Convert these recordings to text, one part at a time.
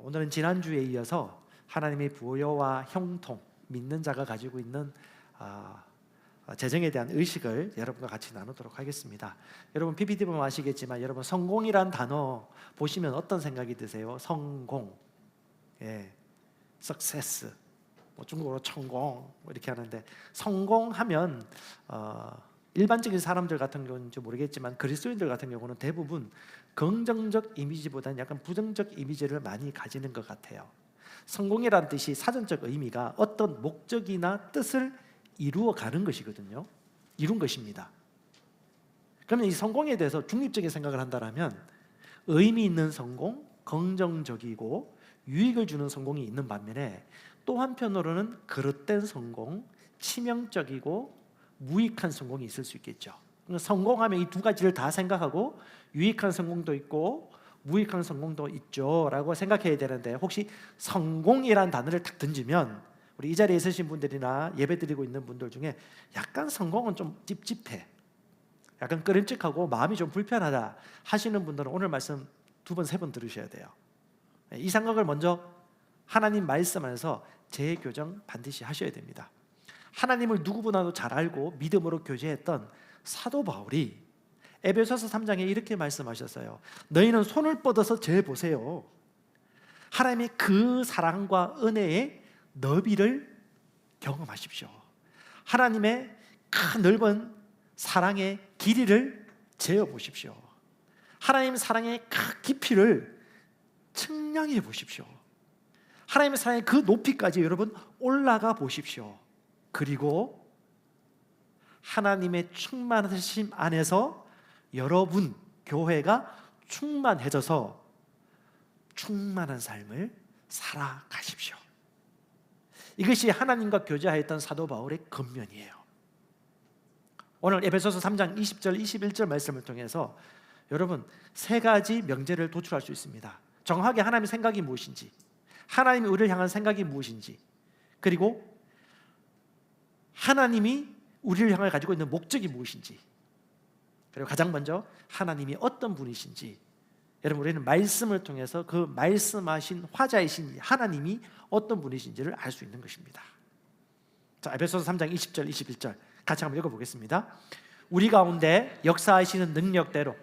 오늘은 지난주에 이어서 하나님의 부여와 형통, 믿는 자가 가지고 있는 재정에 대한 의식을 여러분과 같이 나누도록 하겠습니다. 여러분 PPT 보면 아시겠지만 여러분 성공이란 단어 보시면 어떤 생각이 드세요? 성공, success, 중국어로成功 이렇게 하는데, 성공하면 일반적인 사람들 같은 경우는지 모르겠지만 그리스도인들 같은 경우는 대부분 긍정적 이미지보다는 약간 부정적 이미지를 많이 가지는 것 같아요. 성공이라는 뜻이 사전적 의미가 어떤 목적이나 뜻을 이루어가는 것이거든요. 이룬 것입니다. 그러면 이 성공에 대해서 중립적인 생각을 한다면 의미 있는 성공, 긍정적이고 유익을 주는 성공이 있는 반면에 또 한편으로는 그릇된 성공, 치명적이고 무익한 성공이 있을 수 있겠죠. 성공하면 이 두 가지를 다 생각하고 유익한 성공도 있고 무익한 성공도 있죠 라고 생각해야 되는데, 혹시 성공이란 단어를 딱 던지면 우리 이 자리에 있으신 분들이나 예배드리고 있는 분들 중에 약간 성공은 좀 찝찝해, 약간 끄림칙하고 마음이 좀 불편하다 하시는 분들은 오늘 말씀 2번, 3번 들으셔야 돼요. 이 생각을 먼저 하나님 말씀 안에서 재교정 반드시 하셔야 됩니다. 하나님을 누구보다도 잘 알고 믿음으로 교제했던 사도 바울이 에베소서 3장에 이렇게 말씀하셨어요. 너희는 손을 뻗어서 재보세요. 하나님의 그 사랑과 은혜의 너비를 경험하십시오. 하나님의 큰 넓은 사랑의 길이를 재어보십시오. 하나님 사랑의 큰 깊이를 측량해 보십시오. 하나님의 사랑의 그 높이까지 여러분 올라가 보십시오. 그리고 하나님의 충만하심 안에서 여러분 교회가 충만해져서 충만한 삶을 살아가십시오. 이것이 하나님과 교제하였던 사도 바울의 근면이에요. 오늘 에베소서 3장 20절 21절 말씀을 통해서 여러분 3가지 명제를 도출할 수 있습니다. 정확하게 하나님의 생각이 무엇인지, 하나님이 우리를 향한 생각이 무엇인지, 그리고 하나님이 우리를 향해 가지고 있는 목적이 무엇인지, 그리고 가장 먼저 하나님이 어떤 분이신지, 여러분 우리는 말씀을 통해서 그 말씀하신 화자이신 하나님이 어떤 분이신지를 알 수 있는 것입니다. 자, 에베소서 3장 20절 21절 같이 한번 읽어보겠습니다. 우리 가운데 역사하시는 능력대로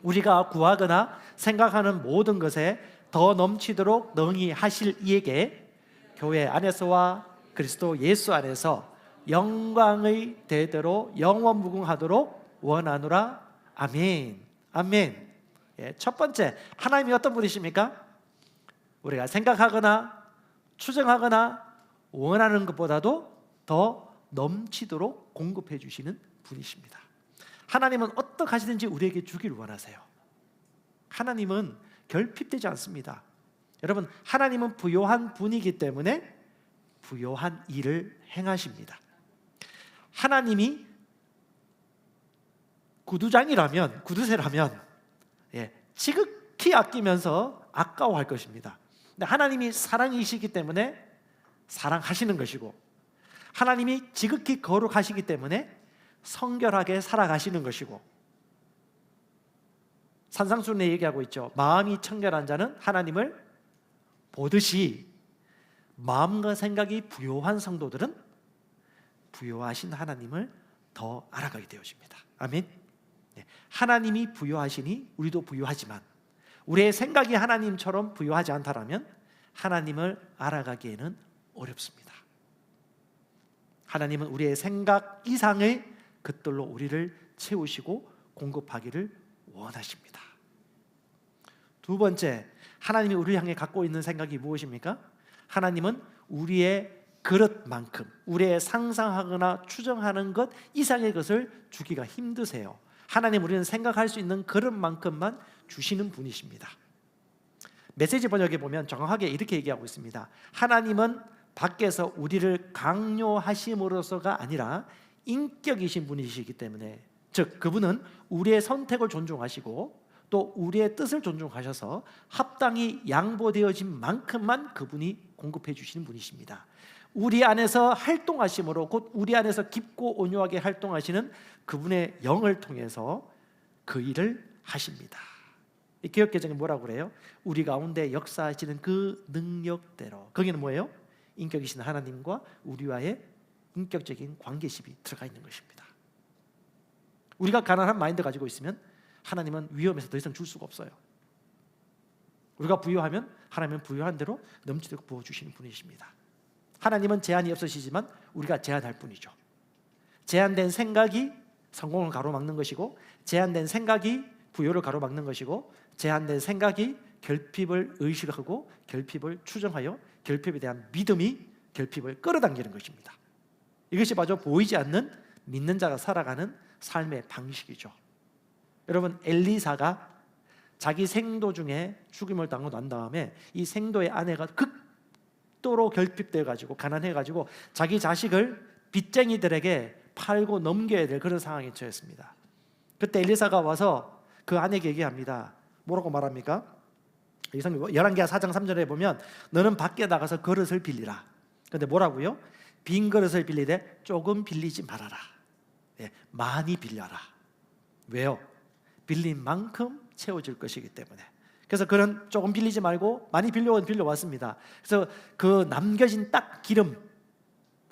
우리가 구하거나 생각하는 모든 것에 더 넘치도록 능히 하실 이에게 교회 안에서와 그리스도 예수 안에서 영광의 대대로 영원무궁하도록 원하노라. 아멘. 아멘. 첫 번째, 하나님이 어떤 분이십니까? 우리가 생각하거나 추정하거나 원하는 것보다도 더 넘치도록 공급해 주시는 분이십니다. 하나님은 어떻게 하시든지 우리에게 주기를 원하세요. 하나님은 결핍되지 않습니다. 여러분, 하나님은 부요한 분이기 때문에 부요한 일을 행하십니다. 하나님이 구두쇠라면 지극히 아끼면서 아까워할 것입니다. 근데 하나님이 사랑이시기 때문에 사랑하시는 것이고, 하나님이 지극히 거룩하시기 때문에 성결하게 살아가시는 것이고, 산상수훈에 얘기하고 있죠. 마음이 청결한 자는 하나님을 보듯이 마음과 생각이 부요한 성도들은 부요하신 하나님을 더 알아가게 되어집니다. 아멘. 하나님이 부요하시니 우리도 부요하지만 우리의 생각이 하나님처럼 부요하지 않다라면 하나님을 알아가기에는 어렵습니다. 하나님은 우리의 생각 이상의 것들로 우리를 채우시고 공급하기를 원하십니다. 2번째, 하나님이 우리를 향해 갖고 있는 생각이 무엇입니까? 하나님은 우리의 그릇만큼, 우리의 상상하거나 추정하는 것 이상의 것을 주기가 힘드세요. 하나님, 우리는 생각할 수 있는 그릇만큼만 주시는 분이십니다. 메시지 번역에 보면 정확하게 이렇게 얘기하고 있습니다. 하나님은 밖에서 우리를 강요하심으로서가 아니라 인격이신 분이시기 때문에, 즉 그분은 우리의 선택을 존중하시고 또 우리의 뜻을 존중하셔서 합당히 양보되어진 만큼만 그분이 공급해 주시는 분이십니다. 우리 안에서 활동하심으로, 곧 우리 안에서 깊고 온유하게 활동하시는 그분의 영을 통해서 그 일을 하십니다. 이 개역개정이 뭐라고 그래요? 우리 가운데 역사하시는 그 능력대로. 거기는 뭐예요? 인격이신 하나님과 우리와의 인격적인 관계십이 들어가 있는 것입니다. 우리가 가난한 마인드 가지고 있으면 하나님은 위험해서 더 이상 줄 수가 없어요. 우리가 부유하면 하나님은 부유한 대로 넘치도록 부어주시는 분이십니다. 하나님은 제한이 없으시지만 우리가 제한할 뿐이죠. 제한된 생각이 성공을 가로막는 것이고, 제한된 생각이 부여를 가로막는 것이고, 제한된 생각이 결핍을 의식하고 결핍을 추정하여 결핍에 대한 믿음이 결핍을 끌어당기는 것입니다. 이것이 바로 보이지 않는 믿는 자가 살아가는 삶의 방식이죠. 여러분, 엘리사가 자기 생도 중에 죽임을 당하고 난 다음에 이 생도의 아내가 극도로 결핍되어 가지고 가난해 가지고 자기 자식을 빚쟁이들에게 팔고 넘겨야 될 그런 상황에 처했습니다. 그때 엘리사가 와서 그 아내에게 얘기합니다. 뭐라고 말합니까? 열왕기하 4장 3절에 보면 너는 밖에 나가서 그릇을 빌리라. 근데 뭐라고요? 빈 그릇을 빌리되 조금 빌리지 말아라. 많이 빌려라. 왜요? 빌린 만큼 채워질 것이기 때문에. 그래서 그는 조금 빌리지 말고 많이 빌려왔습니다. 그래서 그 남겨진 딱 기름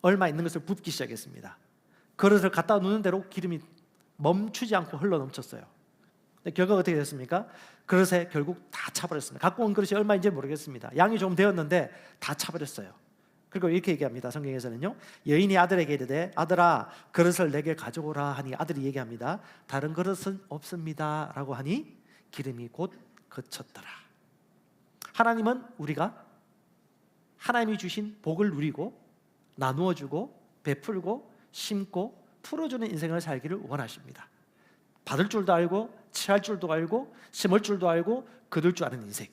얼마 있는 것을 붓기 시작했습니다. 그릇을 갖다 놓는 대로 기름이 멈추지 않고 흘러 넘쳤어요. 근데 결과가 어떻게 됐습니까? 그릇에 결국 다 차버렸습니다. 갖고 온 그릇이 얼마인지 모르겠습니다. 양이 좀 되었는데 다 차버렸어요. 그리고 이렇게 얘기합니다. 성경에서는요, 여인이 아들에게 이르되 아들아 그릇을 내게 가져오라 하니 아들이 얘기합니다. 다른 그릇은 없습니다 라고 하니 기름이 곧 그쳤더라. 하나님은 우리가 하나님이 주신 복을 누리고 나누어 주고 베풀고 심고 풀어주는 인생을 살기를 원하십니다. 받을 줄도 알고 취할 줄도 알고 심을 줄도 알고 거둘 줄 아는 인생,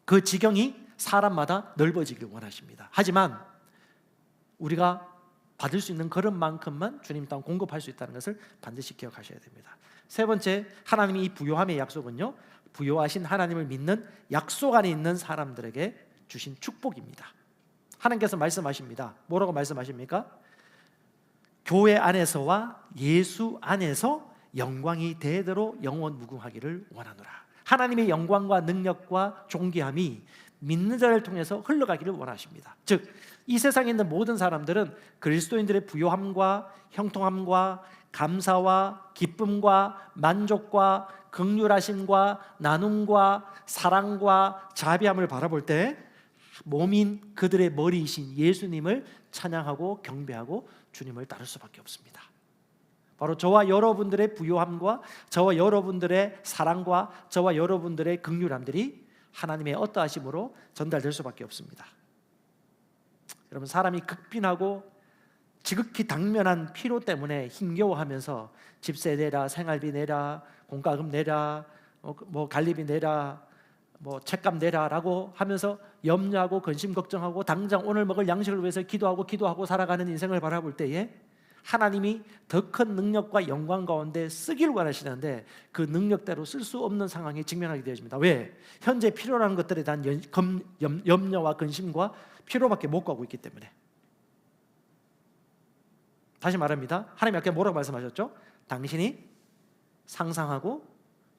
그 지경이 사람마다 넓어지기를 원하십니다. 하지만 우리가 받을 수 있는 그릇만큼만 주님 땅 공급할 수 있다는 것을 반드시 기억하셔야 됩니다. 세 번째, 하나님이 이 부요함의 약속은요, 부요하신 하나님을 믿는 약속 안에 있는 사람들에게 주신 축복입니다. 하나님께서 말씀하십니다. 뭐라고 말씀하십니까? 교회 안에서와 예수 안에서 영광이 대대로 영원 무궁하기를 원하노라. 하나님의 영광과 능력과 존귀함이 믿는 자를 통해서 흘러가기를 원하십니다. 즉, 이 세상에 있는 모든 사람들은 그리스도인들의 부요함과 형통함과 감사와 기쁨과 만족과 긍휼하심과 나눔과 사랑과 자비함을 바라볼 때 몸인 그들의 머리이신 예수님을 찬양하고 경배하고 주님을 따를 수밖에 없습니다. 바로 저와 여러분들의 부요함과 저와 여러분들의 사랑과 저와 여러분들의 긍휼함들이 하나님의 어떠하심으로 전달될 수밖에 없습니다. 여러분, 사람이 극빈하고 지극히 당면한 피로 때문에 힘겨워하면서 집세 내라, 생활비 내라, 공과금 내라, 뭐 관리비 내라, 뭐 책값 내라라고 하면서 염려하고 근심 걱정하고 당장 오늘 먹을 양식을 위해서 기도하고 살아가는 인생을 바라볼 때에 하나님이 더 큰 능력과 영광 가운데 쓰기를 원하시는데 그 능력대로 쓸 수 없는 상황에 직면하게 되어집니다. 왜? 현재 필요로 하는 것들에 대한 염려와 근심과 피로밖에 못 가고 있기 때문에. 다시 말합니다. 하나님이 아까 뭐라고 말씀하셨죠? 당신이 상상하고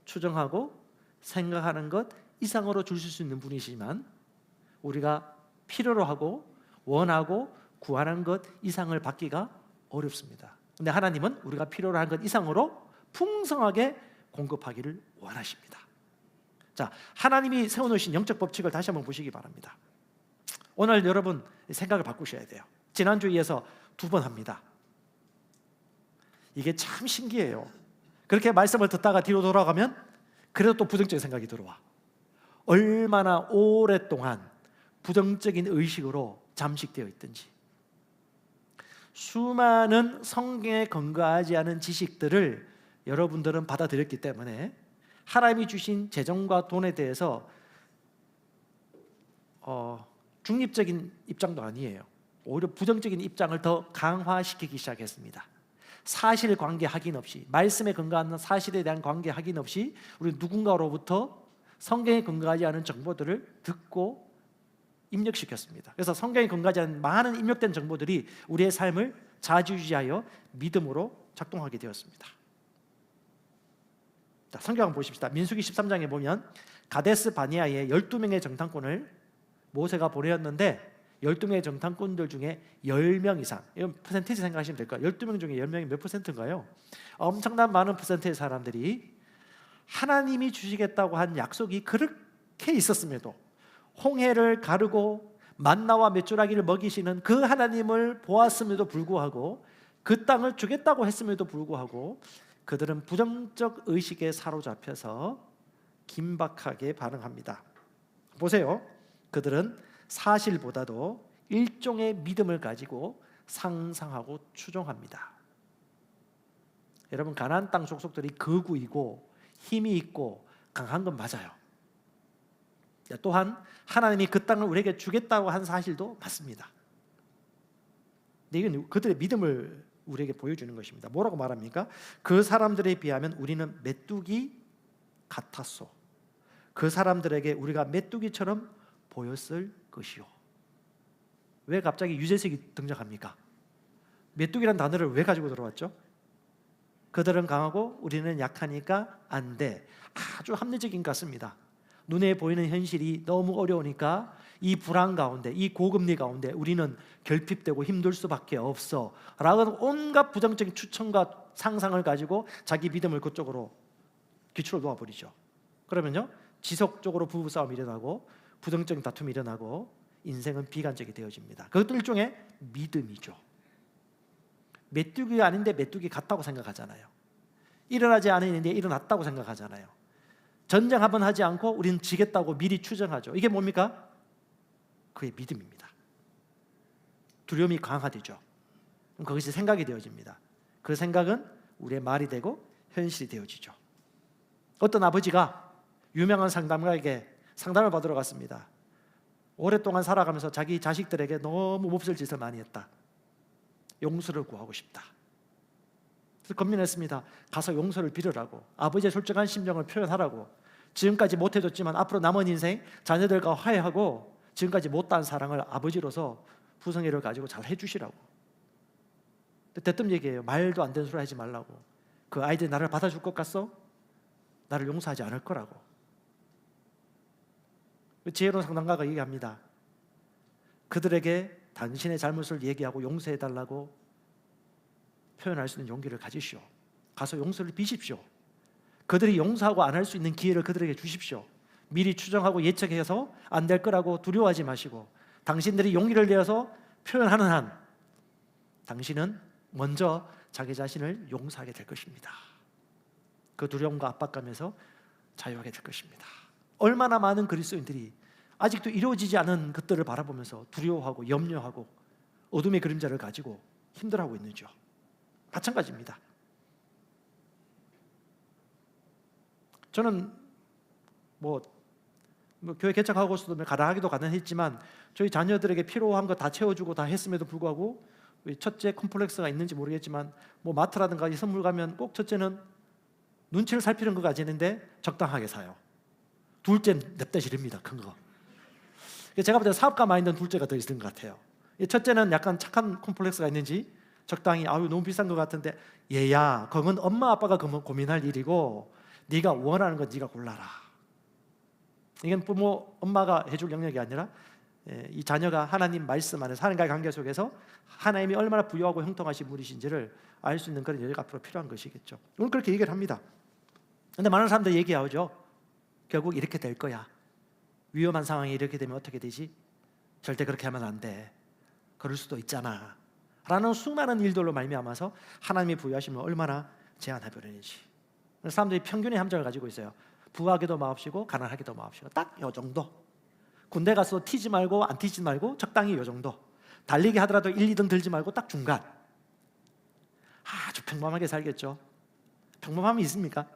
추정하고 생각하는 것 이상으로 주실 수 있는 분이시지만 우리가 필요로 하고 원하고 구하는 것 이상을 받기가 어렵습니다. 근데 하나님은 우리가 필요로 하는 것 이상으로 풍성하게 공급하기를 원하십니다. 자, 하나님이 세워놓으신 영적 법칙을 다시 한번 보시기 바랍니다. 오늘 여러분 생각을 바꾸셔야 돼요. 지난주에서 2번 합니다. 이게 참 신기해요. 그렇게 말씀을 듣다가 뒤로 돌아가면 그래도 또 부정적인 생각이 들어와. 얼마나 오랫동안 부정적인 의식으로 잠식되어 있든지, 수많은 성경에 근거하지 않은 지식들을 여러분들은 받아들였기 때문에 하나님이 주신 재정과 돈에 대해서 중립적인 입장도 아니에요. 오히려 부정적인 입장을 더 강화시키기 시작했습니다. 사실관계 확인 없이, 말씀에 근거하는 사실에 대한 관계 확인 없이 우리 누군가로부터 성경에 근거하지 않은 정보들을 듣고 입력시켰습니다. 그래서 성경에 근거하지 않은 많은 입력된 정보들이 우리의 삶을 좌지우지하여 믿음으로 작동하게 되었습니다. 자, 성경 한번 보십시다. 민수기 13장에 보면 가데스 바니아에 12명의 정탐꾼을 모세가 보내었는데 12명의 정탐꾼들 중에 10명 이상, 이건 퍼센티지 생각하시면 될 거예요. 12명 중에 10명이 몇 퍼센트인가요? 엄청난 많은 퍼센트의 사람들이 하나님이 주시겠다고 한 약속이 그렇게 있었음에도 홍해를 가르고 만나와 메추라기를 먹이시는 그 하나님을 보았음에도 불구하고 그 땅을 주겠다고 했음에도 불구하고 그들은 부정적 의식에 사로잡혀서 긴박하게 반응합니다. 보세요. 그들은 사실보다도 일종의 믿음을 가지고 상상하고 추정합니다. 여러분, 가나안 땅 족속들이 거구이고 힘이 있고 강한 건 맞아요. 또한 하나님이 그 땅을 우리에게 주겠다고 한 사실도 맞습니다. 근데 이건 그들의 믿음을 우리에게 보여주는 것입니다. 뭐라고 말합니까? 그 사람들에 비하면 우리는 메뚜기 같았소. 그 사람들에게 우리가 메뚜기처럼 보였을 것이요. 왜 갑자기 유재석이 등장합니까? 메뚜기란 단어를 왜 가지고 들어왔죠? 그들은 강하고 우리는 약하니까 안 돼. 아주 합리적인 것 같습니다. 눈에 보이는 현실이 너무 어려우니까 이 불안 가운데, 이 고금리 가운데 우리는 결핍되고 힘들 수밖에 없어 라는 온갖 부정적인 추천과 상상을 가지고 자기 믿음을 그쪽으로 기초로 놓아버리죠. 그러면요, 지속적으로 부부싸움이 일어나고 부정적인 다툼이 일어나고 인생은 비관적이 되어집니다. 그것도 일종의 믿음이죠. 메뚜기가 아닌데 메뚜기 같다고 생각하잖아요. 일어나지 않은 일인데 일어났다고 생각하잖아요. 전쟁 한번 하지 않고 우리는 지겠다고 미리 추정하죠. 이게 뭡니까? 그의 믿음입니다. 두려움이 강화되죠. 그것이 생각이 되어집니다. 그 생각은 우리의 말이 되고 현실이 되어지죠. 어떤 아버지가 유명한 상담가에게 상담을 받으러 갔습니다. 오랫동안 살아가면서 자기 자식들에게 너무 몹쓸 짓을 많이 했다. 용서를 구하고 싶다. 그래서 건면했습니다. 가서 용서를 빌으라고, 아버지의 솔직한 심정을 표현하라고, 지금까지 못해줬지만 앞으로 남은 인생 자녀들과 화해하고 지금까지 못다한 사랑을 아버지로서 부성애를 가지고 잘 해주시라고. 대뜸 얘기해요. 말도 안 되는 소리 하지 말라고. 그 아이들이 나를 받아줄 것 같소? 나를 용서하지 않을 거라고. 지혜로운 상담가가 얘기합니다. 그들에게 당신의 잘못을 얘기하고 용서해달라고 표현할 수 있는 용기를 가지시오. 가서 용서를 비십시오. 그들이 용서하고 안 할 수 있는 기회를 그들에게 주십시오. 미리 추정하고 예측해서 안 될 거라고 두려워하지 마시고 당신들이 용기를 내어서 표현하는 한 당신은 먼저 자기 자신을 용서하게 될 것입니다. 그 두려움과 압박감에서 자유하게 될 것입니다. 얼마나 많은 그리스도인들이 아직도 이루어지지 않은 것들을 바라보면서 두려워하고 염려하고 어둠의 그림자를 가지고 힘들어하고 있는지요. 마찬가지입니다. 저는 뭐 교회 개척하고서도 가난하기도 가난했지만 저희 자녀들에게 필요한 거 다 채워주고 다 했음에도 불구하고 첫째 컴플렉스가 있는지 모르겠지만 뭐 마트라든가 이 선물 가면 꼭 첫째는 눈치를 살피는 거 가지는데 적당하게 사요. 둘째는 냅다 지릅니다. 큰 거. 제가 볼 때 사업가 마인드는 둘째가 더 있는 것 같아요. 첫째는 약간 착한 콤플렉스가 있는지 적당히 아유 너무 비싼 것 같은데 얘야 그건 엄마 아빠가 고민할 일이고 네가 원하는 건 네가 골라라. 이건 부모 엄마가 해줄 영역이 아니라 이 자녀가 하나님 말씀 안에서 하나님과의 관계 속에서 하나님이 얼마나 부유하고 형통하신 분이신지를 알 수 있는 그런 여유가 앞으로 필요한 것이겠죠. 오늘 그렇게 얘기를 합니다. 그런데 많은 사람들이 얘기하죠. 결국 이렇게 될 거야. 위험한 상황이 이렇게 되면 어떻게 되지? 절대 그렇게 하면 안 돼. 그럴 수도 있잖아 라는 수많은 일들로 말미암아서 하나님의 부유하심을 얼마나 제한해버리는지. 사람들이 평균의 함정을 가지고 있어요. 부하기도 마옵시고 가난하기도 마옵시고 딱 요 정도. 군대 가서 튀지 말고 안 튀지 말고 적당히 요 정도. 달리기 하더라도 1, 2등 들지 말고 딱 중간. 아주 평범하게 살겠죠. 평범함이 있습니까?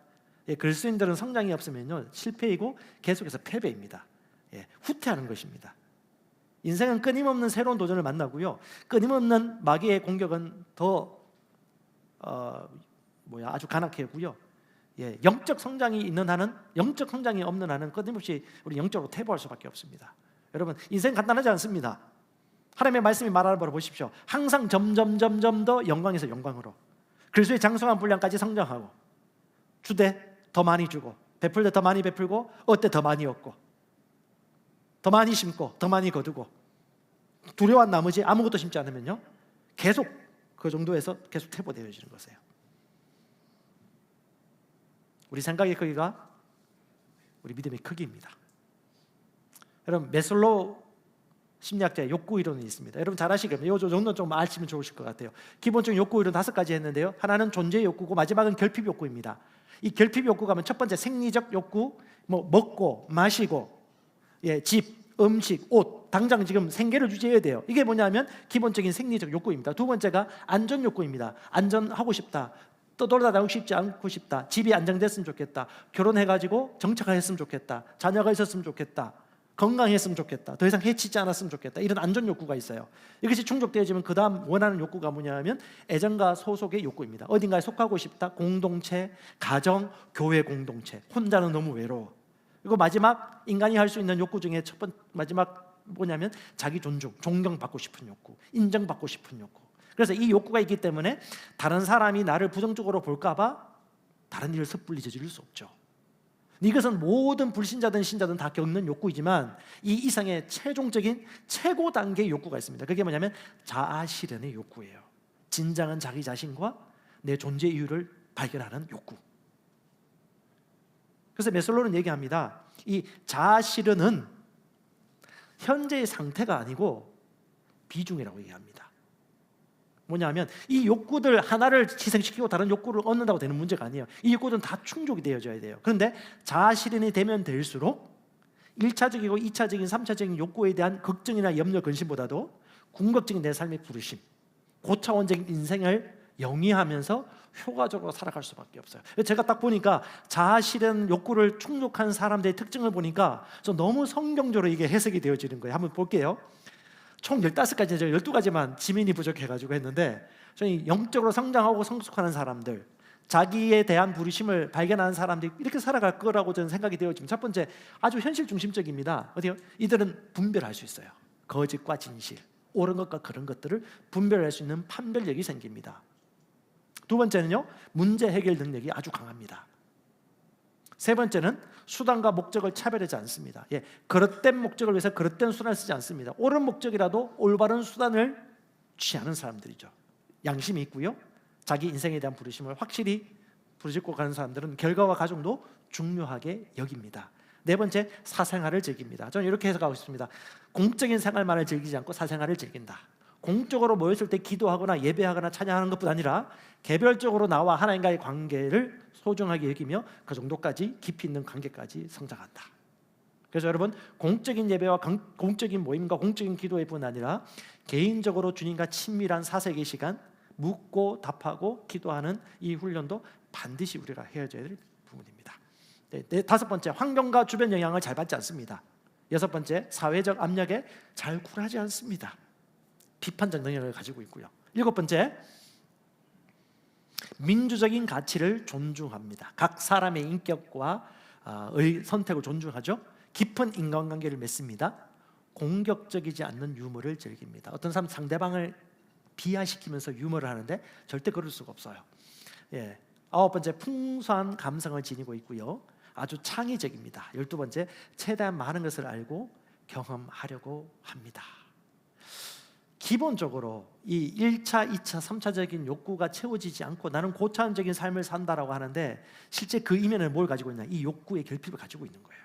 그리스도인들은 성장이 없으면요 실패이고 계속해서 패배입니다. 후퇴하는 것입니다. 인생은 끊임없는 새로운 도전을 만나고요. 끊임없는 마귀의 공격은 더 아주 간악하고요. 영적 성장이 있는 한은, 영적 성장이 없는 한은 끊임없이 우리 영적으로 퇴보할 수밖에 없습니다. 여러분 인생 간단하지 않습니다. 하나님의 말씀이 말하는 바로 보십시오. 항상 점점 더 영광에서 영광으로 그리스도의 장성한 분량까지 성장하고 주되 더 많이 주고, 베풀 때 더 많이 베풀고, 얻을 때 더 많이 얻고, 더 많이 심고 더 많이 거두고, 두려워한 나머지 아무것도 심지 않으면요 계속 그 정도에서 계속 퇴보되어지는 것이에요. 우리 생각의 크기가 우리 믿음의 크기입니다. 여러분, 매슬로우 심리학자의 욕구 이론이 있습니다. 여러분 잘 아시겠네요. 이 정도는 좀 아시면 좋으실 것 같아요. 기본적인 욕구 이론 5가지 했는데요, 하나는 존재의 욕구고 마지막은 결핍 욕구입니다. 이 결핍 욕구가 하면 첫 번째 생리적 욕구, 뭐 먹고 마시고, 집, 음식, 옷, 당장 지금 생계를 유지해야 돼요. 이게 뭐냐면 기본적인 생리적 욕구입니다. 두 번째가 안전 욕구입니다. 안전하고 싶다, 떠돌아다니고 싶지 않고 싶다, 집이 안정됐으면 좋겠다, 결혼해가지고 정착했으면 좋겠다, 자녀가 있었으면 좋겠다, 건강했으면 좋겠다, 더 이상 해치지 않았으면 좋겠다, 이런 안전 욕구가 있어요. 이것이 충족되어지면 그 다음 원하는 욕구가 뭐냐면 애정과 소속의 욕구입니다. 어딘가에 속하고 싶다, 공동체, 가정, 교회 공동체, 혼자는 너무 외로워. 그리고 마지막 인간이 할 수 있는 욕구 중에 마지막 뭐냐면 자기 존중, 존경받고 싶은 욕구, 인정받고 싶은 욕구. 그래서 이 욕구가 있기 때문에 다른 사람이 나를 부정적으로 볼까 봐 다른 일을 섣불리 저지를 수 없죠. 이것은 모든 불신자든 신자든 다 겪는 욕구이지만 이 이상의 최종적인 최고 단계의 욕구가 있습니다. 그게 뭐냐면 자아 실현의 욕구예요. 진정한 자기 자신과 내 존재 이유를 발견하는 욕구. 그래서 매슬로우는 얘기합니다. 이 자아 실현은 현재의 상태가 아니고 비중이라고 얘기합니다. 뭐냐면 이 욕구들 하나를 희생시키고 다른 욕구를 얻는다고 되는 문제가 아니에요. 이 욕구들은 다 충족이 되어져야 돼요. 그런데 자아 실현이 되면 될수록 1차적이고 2차적인 3차적인 욕구에 대한 걱정이나 염려, 근심보다도 궁극적인 내 삶의 부르심, 고차원적인 인생을 영위하면서 효과적으로 살아갈 수밖에 없어요. 제가 딱 보니까 자아 실현 욕구를 충족한 사람들의 특징을 보니까 좀 너무 성경적으로 이게 해석이 되어지는 거예요. 한번 볼게요. 총 15가지, 12가지만 지민이 부족해가지고 했는데, 저희 영적으로 성장하고 성숙하는 사람들, 자기에 대한 부르심을 발견하는 사람들이 이렇게 살아갈 거라고 저는 생각이 되어집니다. 첫 번째, 아주 현실 중심적입니다. 어디요? 이들은 분별할 수 있어요. 거짓과 진실, 옳은 것과 그런 것들을 분별할 수 있는 판별력이 생깁니다. 두 번째는요, 문제 해결 능력이 아주 강합니다. 세 번째는 수단과 목적을 차별하지 않습니다. 그릇된 목적을 위해서 그릇된 수단을 쓰지 않습니다. 옳은 목적이라도 올바른 수단을 취하는 사람들이죠. 양심이 있고요, 자기 인생에 대한 부르심을 확실히 부르짖고 가는 사람들은 결과와 과정도 중요하게 여깁니다. 네 번째, 사생활을 즐깁니다. 저는 이렇게 해석하고 있습니다. 공적인 생활만을 즐기지 않고 사생활을 즐긴다. 공적으로 모였을 때 기도하거나 예배하거나 찬양하는 것뿐 아니라 개별적으로 나와 하나님과의 관계를 소중하게 여기며 그 정도까지 깊이 있는 관계까지 성장한다. 그래서 여러분, 공적인 예배와 공적인 모임과 공적인 기도의 뿐 아니라 개인적으로 주님과 친밀한 사색의 시간, 묻고 답하고 기도하는 이 훈련도 반드시 우리가 해야져야 될 부분입니다. 다섯 번째, 환경과 주변 영향을 잘 받지 않습니다. 여섯 번째, 사회적 압력에 잘 굴하지 않습니다. 비판적 능력을 가지고 있고요. 일곱 번째, 민주적인 가치를 존중합니다. 각 사람의 인격과 선택을 존중하죠. 깊은 인간관계를 맺습니다. 공격적이지 않는 유머를 즐깁니다. 어떤 사람 상대방을 비하시키면서 유머를 하는데 절대 그럴 수가 없어요. 아홉 번째, 풍성한 감성을 지니고 있고요, 아주 창의적입니다. 12번째, 최대한 많은 것을 알고 경험하려고 합니다. 기본적으로 이 1차, 2차, 3차적인 욕구가 채워지지 않고 나는 고차원적인 삶을 산다라고 하는데, 실제 그 이면에 뭘 가지고 있냐? 이 욕구의 결핍을 가지고 있는 거예요.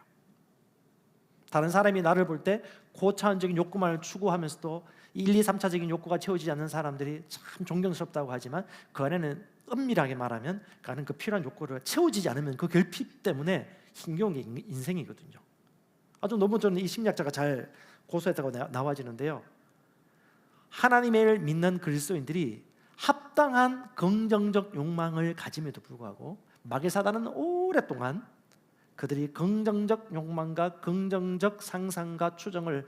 다른 사람이 나를 볼 때 고차원적인 욕구만을 추구하면서도 1, 2, 3차적인 욕구가 채워지지 않는 사람들이 참 존경스럽다고 하지만 그 안에는 엄밀하게 말하면 그는 그 필요한 욕구를 채워지지 않으면 그 결핍 때문에 힘겨운 게 인생이거든요. 아주 너무 저는 이 심리학자가 잘 고소했다고 나와지는데요, 하나님을 믿는 그리스도인들이 합당한 긍정적 욕망을 가짐에도 불구하고 마귀 사단은 오랫동안 그들이 긍정적 욕망과 긍정적 상상과 추정을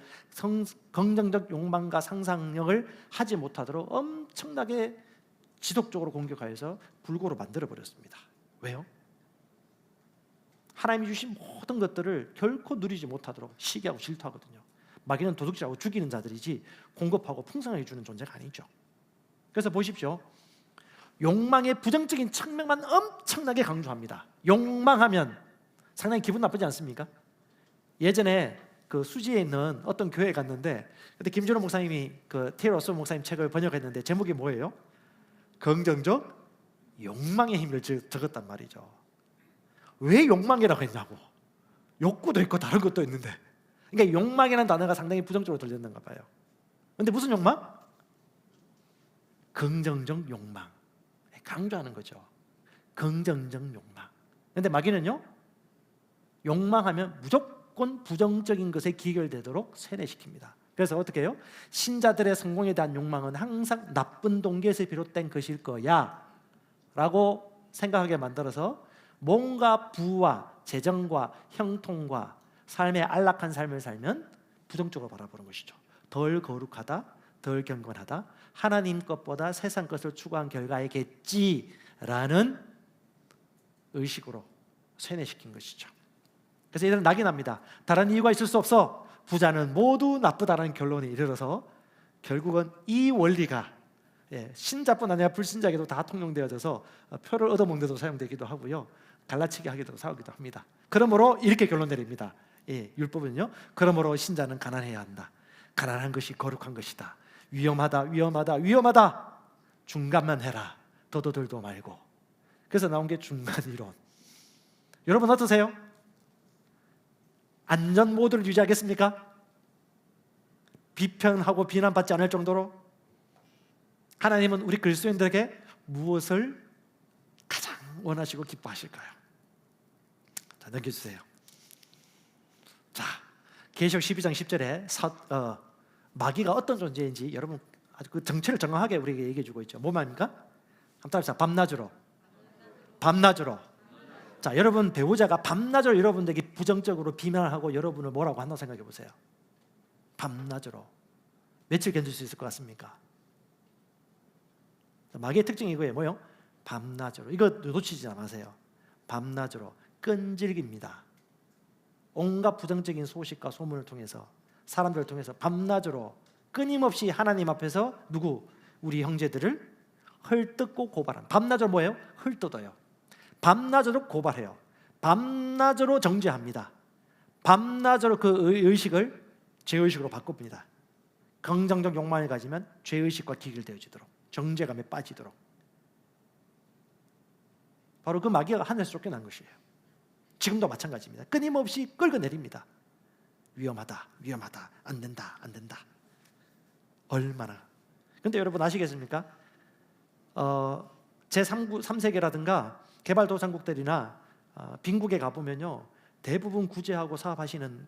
긍정적 욕망과 상상력을 하지 못하도록 엄청나게 지속적으로 공격하여서 불구로 만들어버렸습니다. 왜요? 하나님이 주신 모든 것들을 결코 누리지 못하도록 시기하고 질투하거든요. 마귀는 도둑질하고 죽이는 자들이지 공급하고 풍성하게 주는 존재가 아니죠. 그래서 보십시오. 욕망의 부정적인 측면만 엄청나게 강조합니다. 욕망하면 상당히 기분 나쁘지 않습니까? 예전에 그 수지에 있는 어떤 교회에 갔는데 그때 김준호 목사님이 그 테일러 스위프트 목사님 책을 번역했는데 제목이 뭐예요? 긍정적 욕망의 힘을 적었단 말이죠. 왜 욕망이라고 했냐고. 욕구도 있고 다른 것도 있는데. 그러니까 욕망이라는 단어가 상당히 부정적으로 들렸는가 봐요. 근데 무슨 욕망? 긍정적 욕망. 강조하는 거죠. 긍정적 욕망. 근데 마귀는요, 욕망하면 무조건 부정적인 것에 기결되도록 세뇌시킵니다. 그래서 어떻게 해요? 신자들의 성공에 대한 욕망은 항상 나쁜 동기에서 비롯된 것일 거야 라고 생각하게 만들어서 뭔가 부와 재정과 형통과 삶의 안락한 삶을 살면 부정적으로 바라보는 것이죠. 덜 거룩하다, 덜 경건하다, 하나님 것보다 세상 것을 추구한 결과이겠지라는 의식으로 세뇌시킨 것이죠. 그래서 이들은 낙이 납니다. 다른 이유가 있을 수 없어. 부자는 모두 나쁘다라는 결론에 이르러서 결국은 이 원리가 신자뿐 아니라 불신자에게도 다 통용되어져서 표를 얻어먹는 데도 사용되기도 하고요, 갈라치기 하기도 사오기도 합니다. 그러므로 이렇게 결론 내립니다. 율법은요, 그러므로 신자는 가난해야 한다. 가난한 것이 거룩한 것이다. 위험하다, 위험하다, 위험하다. 중간만 해라. 더도 덜도 말고. 그래서 나온 게 중간 이론. 여러분 어떠세요? 안전 모드를 유지하겠습니까? 비평하고 비난받지 않을 정도로. 하나님은 우리 그리스도인들에게 무엇을 가장 원하시고 기뻐하실까요? 자, 넘겨주세요. 자, 계시록 12장 10절에 마귀가 어떤 존재인지 여러분 아주 그 정체를 정확하게 우리에게 얘기해주고 있죠. 뭐 말입니까? 한번 따라합시다. 밤낮으로. 밤낮으로. 자, 여러분 배우자가 밤낮으로 여러분에게 부정적으로 비난하고 여러분을 뭐라고 한다고 생각해 보세요. 밤낮으로. 며칠 견딜 수 있을 것 같습니까? 마귀의 특징이 이거예요. 뭐요? 밤낮으로. 이거 놓치지 마세요. 밤낮으로 끈질깁니다. 온갖 부정적인 소식과 소문을 통해서, 사람들을 통해서 밤낮으로 끊임없이 하나님 앞에서 우리 형제들을 헐뜯고 고발하는. 밤낮으로 뭐예요? 헐뜯어요. 밤낮으로 고발해요. 밤낮으로 정죄합니다. 밤낮으로 그 의식을 죄의식으로 바꿉니다. 긍정적 욕망을 가지면 죄의식과 기결되어지도록, 정죄감에 빠지도록. 바로 그 마귀가 하늘에서 쫓겨난 것이에요. 지금도 마찬가지입니다. 끊임없이 끌어내립니다. 위험하다, 위험하다, 안 된다, 안 된다. 얼마나. 근데 여러분 아시겠습니까? 제3세계라든가 개발도상국들이나 빈국에 가보면요, 대부분 구제하고 사업하시는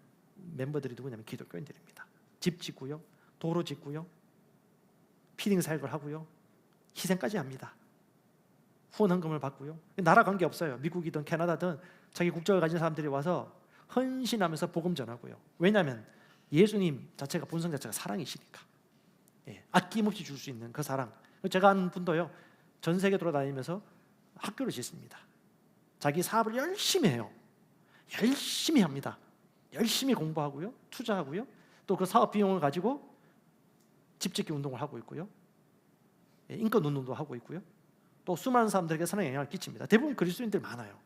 멤버들이 누구냐면 기독교인들입니다. 집 짓고요, 도로 짓고요, 피딩 사역을 하고요, 희생까지 합니다. 후원헌금을 받고요. 나라 관계 없어요. 미국이든 캐나다든 자기 국적을 가진 사람들이 와서 헌신하면서 복음 전하고요. 왜냐하면 예수님 자체가, 본성 자체가 사랑이시니까. 아낌없이 줄 수 있는 그 사랑. 제가 아는 분도요, 전 세계 돌아다니면서 학교를 짓습니다. 자기 사업을 열심히 해요. 열심히 합니다. 열심히 공부하고요, 투자하고요, 또 그 사업 비용을 가지고 집 짓기 운동을 하고 있고요, 인권 운동도 하고 있고요, 또 수많은 사람들에게 선한 영향을 끼칩니다. 대부분 그리스도인들 많아요.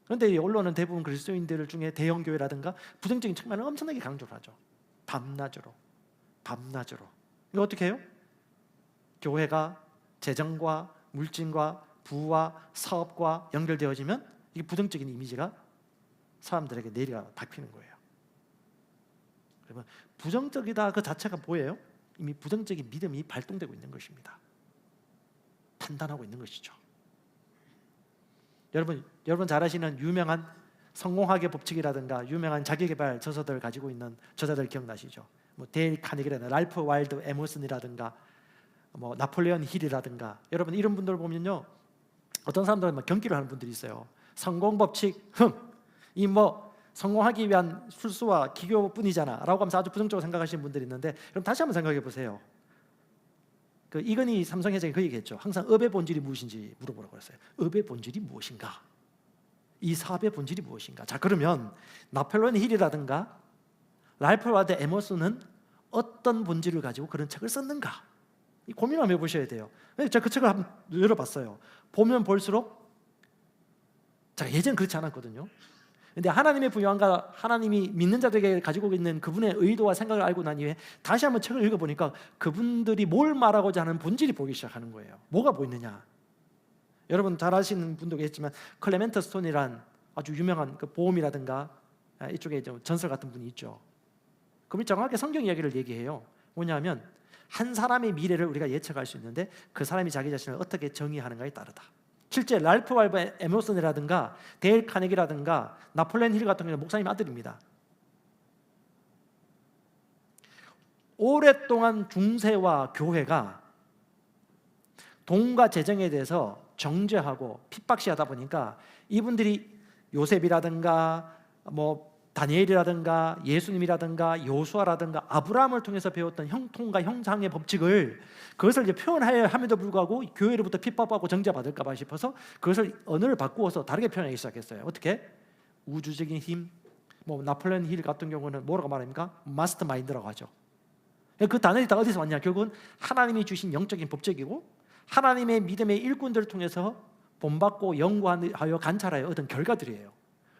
그런데 이 언론은 대부분 그리스도인들 중에 대형 교회라든가 부정적인 측면을 엄청나게 강조를 하죠. 밤낮으로. 이거 어떻게 해요? 교회가 재정과 물질과 부와 사업과 연결되어지면 이게 부정적인 이미지가 사람들에게 내리가 박히는 거예요. 그러면 부정적이다 그 자체가 뭐예요? 이미 부정적인 믿음이 발동되고 있는 것입니다. 판단하고 있는 것이죠. 여러분 잘 아시는 유명한 성공학의 법칙이라든가 유명한 자기개발 저서들 가지고 있는 저자들 기억나시죠? 뭐 데일 카네기라든가 랄프 와일드 에머슨이라든가 뭐 나폴레온 힐이라든가. 여러분 이런 분들 보면요, 어떤 사람들은 막 경기를 하는 분들이 있어요. 성공 법칙, 이 뭐 성공하기 위한 술수와 기교뿐이잖아라고 하면서 아주 부정적으로 생각하시는 분들이 있는데, 그럼 다시 한번 생각해 보세요. 그 이건희 삼성 회장이 그 얘기했죠. 항상 업의 본질이 무엇인지 물어보라고 했어요. 업의 본질이 무엇인가? 이 사업의 본질이 무엇인가? 자, 그러면 나폴레온 힐이라든가 랄프 와드 에머슨은 어떤 본질을 가지고 그런 책을 썼는가? 고민 한번 해보셔야 돼요. 제가 그 책을 한번 열어봤어요. 보면 볼수록 제가 예전엔 그렇지 않았거든요. 근데 하나님의 부요함과 하나님이 믿는 자들에게 가지고 있는 그분의 의도와 생각을 알고 난 이후에 다시 한번 책을 읽어보니까 그분들이 뭘 말하고자 하는 본질이 보이기 시작하는 거예요. 뭐가 보이느냐? 여러분 잘 아시는 분도 계시지만 클레멘트 스톤이란 아주 유명한 그 보험이라든가 이쪽에 좀 전설 같은 분이 있죠. 그분이 정확하게 성경 이야기를 얘기해요. 뭐냐면 한 사람의 미래를 우리가 예측할 수 있는데 그 사람이 자기 자신을 어떻게 정의하는가에 따르다. 실제 랄프 waldo 에머슨이라든가 데일 카네기라든가 나폴레옹 힐 같은 경우는 목사님 아들입니다. 오랫동안 중세와 교회가 돈과 재정에 대해서 정죄하고 핍박시하다 보니까 이분들이 요셉이라든가 다니엘이라든가 예수님이라든가 요수아라든가 아브라함을 통해서 배웠던 형통과 형상의 법칙을 그것을 이제 표현함에도 불구하고 교회로부터 핍박받고 정죄받을까 봐 싶어서 그것을 언어를 바꾸어서 다르게 표현하기 시작했어요. 어떻게? 우주적인 힘, 나폴레옹 힐 같은 경우는 뭐라고 말합니까? 마스터 마인드라고 하죠. 그 단어들이 다 어디서 왔냐? 결국은 하나님이 주신 영적인 법칙이고 하나님의 믿음의 일꾼들을 통해서 본받고 연구하여 관찰하여 얻은 결과들이에요.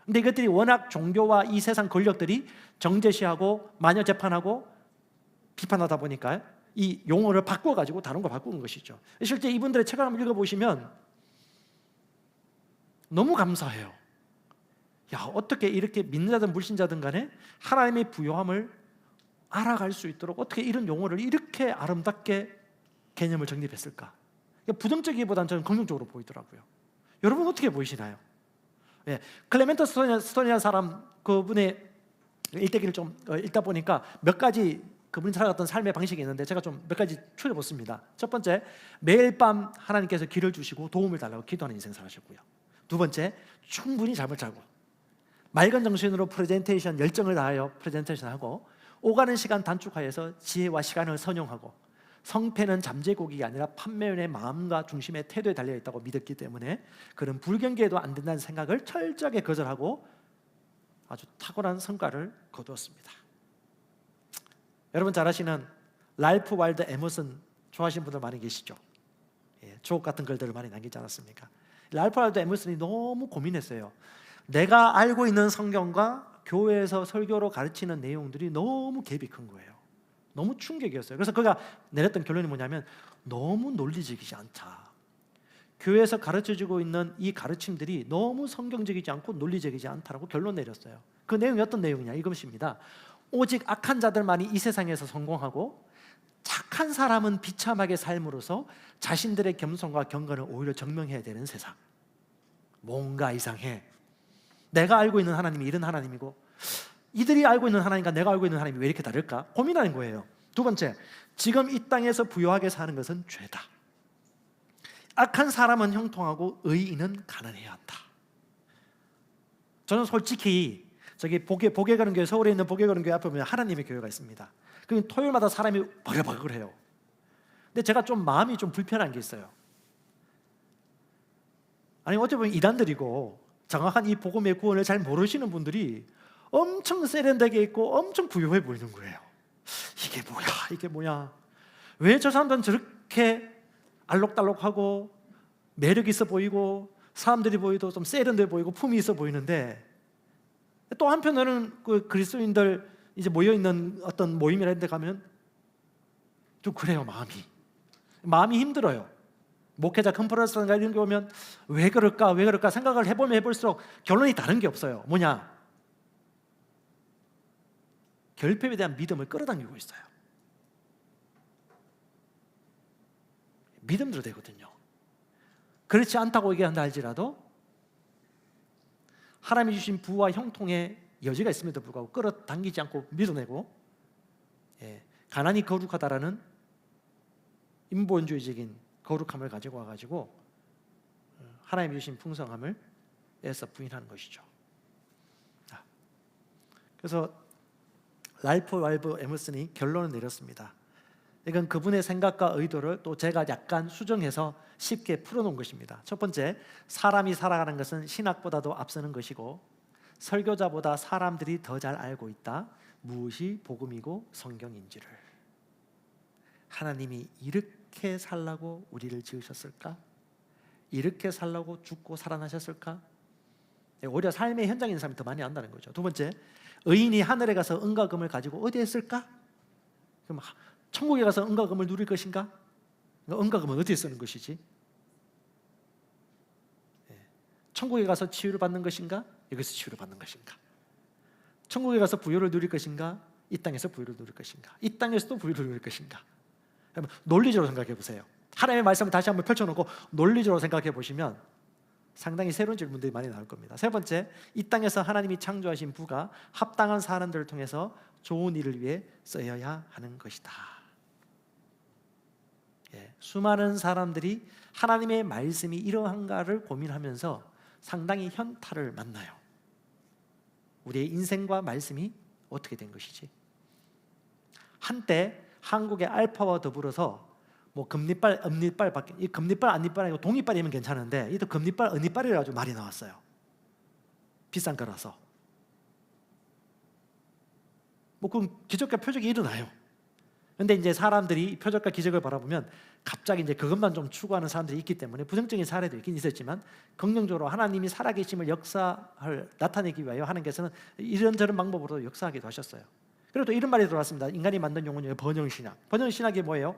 근데 이것들이 워낙 종교와 이 세상 권력들이 정죄시하고 마녀 재판하고 비판하다 보니까 이 용어를 바꿔가지고 다른 거 바꾸는 것이죠. 실제 이분들의 책을 한번 읽어보시면 너무 감사해요. 야, 어떻게 이렇게 믿는 자든 불신자든 간에 하나님의 부요함을 알아갈 수 있도록 어떻게 이런 용어를 이렇게 아름답게 개념을 정립했을까? 부정적이기보다는 저는 긍정적으로 보이더라고요. 여러분 어떻게 보이시나요? 클레멘트 스톤이라는 사람, 그분의 일대기를 좀 읽다 보니까 몇 가지 그분이 살아갔던 삶의 방식이 있는데 제가 좀 몇 가지 추려봤습니다. 첫 번째, 매일 밤 하나님께서 길을 주시고 도움을 달라고 기도하는 인생 살으셨고요. 두 번째, 충분히 잠을 자고 맑은 정신으로 프레젠테이션 열정을 다하여 프레젠테이션하고 오가는 시간 단축하여서 지혜와 시간을 선용하고 성패는 잠재곡이 아니라 판매원의 마음과 중심의 태도에 달려있다고 믿었기 때문에 그런 불경기에도 안 된다는 생각을 철저하게 거절하고 아주 탁월한 성과를 거두었습니다. 여러분 잘 아시는 랄프 waldo 에머슨 좋아하시는 분들 많이 계시죠? 주옥 같은 글들을 많이 남기지 않았습니까? 랄프 waldo 에머슨이 너무 고민했어요. 내가 알고 있는 성경과 교회에서 설교로 가르치는 내용들이 너무 갭이 큰 거예요. 너무 충격이었어요. 그래서 그가 내렸던 결론이 뭐냐면 너무 논리적이지 않다. 교회에서 가르쳐주고 있는 이 가르침들이 너무 성경적이지 않고 논리적이지 않다라고 결론 내렸어요. 그 내용이 어떤 내용이냐 이것입니다. 오직 악한 자들만이 이 세상에서 성공하고 착한 사람은 비참하게 삶으로써 자신들의 겸손과 경건을 오히려 증명해야 되는 세상. 뭔가 이상해. 내가 알고 있는 하나님이 이런 하나님이고 이들이 알고 있는 하나님과 내가 알고 있는 하나님이 왜 이렇게 다를까? 고민하는 거예요. 두 번째, 지금 이 땅에서 부유하게 사는 것은 죄다. 악한 사람은 형통하고 의인은 가난해야 한다. 저는 솔직히 저기 복에 가는 교회, 서울에 있는 복에 가는 교회 앞에 보면 하나님의 교회가 있습니다. 그 토요일마다 사람이 버글버글 해요. 근데 제가 좀 마음이 좀 불편한 게 있어요. 아니 어찌 보면 이단들이고 정확한 이 복음의 구원을 잘 모르시는 분들이 엄청 세련되게 있고 엄청 부유해 보이는 거예요. 이게 뭐야? 왜 저 사람들은 저렇게 알록달록하고 매력 있어 보이고 사람들이 보이도 좀 세련돼 보이고 품이 있어 보이는데 또 한편으로는 그 그리스도인들 이제 모여 있는 어떤 모임이라는 데 가면 좀 그래요. 마음이 힘들어요. 목회자 컨퍼런스인가 이런 게 오면 왜 그럴까 생각을 해보면 해볼수록 결론이 다른 게 없어요. 뭐냐? 결핍에 대한 믿음을 끌어당기고 있어요. 믿음대로 되거든요. 그렇지 않다고 얘기한다 할지라도 하나님이 주신 부와 형통의 여지가 있음에도 불구하고 끌어당기지 않고 밀어내고 가난이 거룩하다라는 인본주의적인 거룩함을 가지고 와가지고 하나님이 주신 풍성함을 애써 부인하는 것이죠. 그래서 랄프 waldo 에머슨이 결론을 내렸습니다. 이건 그분의 생각과 의도를 또 제가 약간 수정해서 쉽게 풀어놓은 것입니다. 첫 번째, 사람이 살아가는 것은 신학보다도 앞서는 것이고 설교자보다 사람들이 더 잘 알고 있다. 무엇이 복음이고 성경인지를. 하나님이 이렇게 이렇게 살라고 우리를 지으셨을까? 이렇게 살라고 죽고 살아나셨을까? 오히려 삶의 현장에 있는 사람이 더 많이 안다는 거죠. 두 번째, 의인이 하늘에 가서 은과 금을 가지고 어디에 쓸까? 그럼 천국에 가서 은과 금을 누릴 것인가? 은과 금은 어디에 쓰는 것이지? 천국에 가서 치유를 받는 것인가? 여기서 치유를 받는 것인가? 천국에 가서 부유를 누릴 것인가? 이 땅에서 부유를 누릴 것인가? 이 땅에서도 부유를 누릴 것인가? 논리적으로 생각해 보세요. 하나님의 말씀을 다시 한번 펼쳐놓고 논리적으로 생각해 보시면 상당히 새로운 질문들이 많이 나올 겁니다. 세 번째, 이 땅에서 하나님이 창조하신 부가 합당한 사람들을 통해서 좋은 일을 위해 쓰여야 하는 것이다. 수많은 사람들이 하나님의 말씀이 이러한가를 고민하면서 상당히 현타를 만나요. 우리의 인생과 말씀이 어떻게 된 것이지? 한때 한국의 알파와 더불어서 뭐 금리빨, 은리빨밖에, 이 금리빨, 안리빨 아니고 동리빨이면 괜찮은데 이도 금리빨, 은리빨이라 가지고 말이 나왔어요. 비싼 거라서. 뭐 그럼 기적과 표적이 일어나요. 근데 이제 사람들이 표적과 기적을 바라보면 갑자기 이제 그것만 좀 추구하는 사람들이 있기 때문에 부정적인 사례도 있긴 있었지만 긍정적으로 하나님이 살아계심을 역사를 나타내기 위하여 하나님께서는 이런저런 방법으로 역사하기도 하셨어요. 그리고 또 이런 말이 들어왔습니다. 인간이 만든 용어 중에 번영신학. 번영신학이 뭐예요?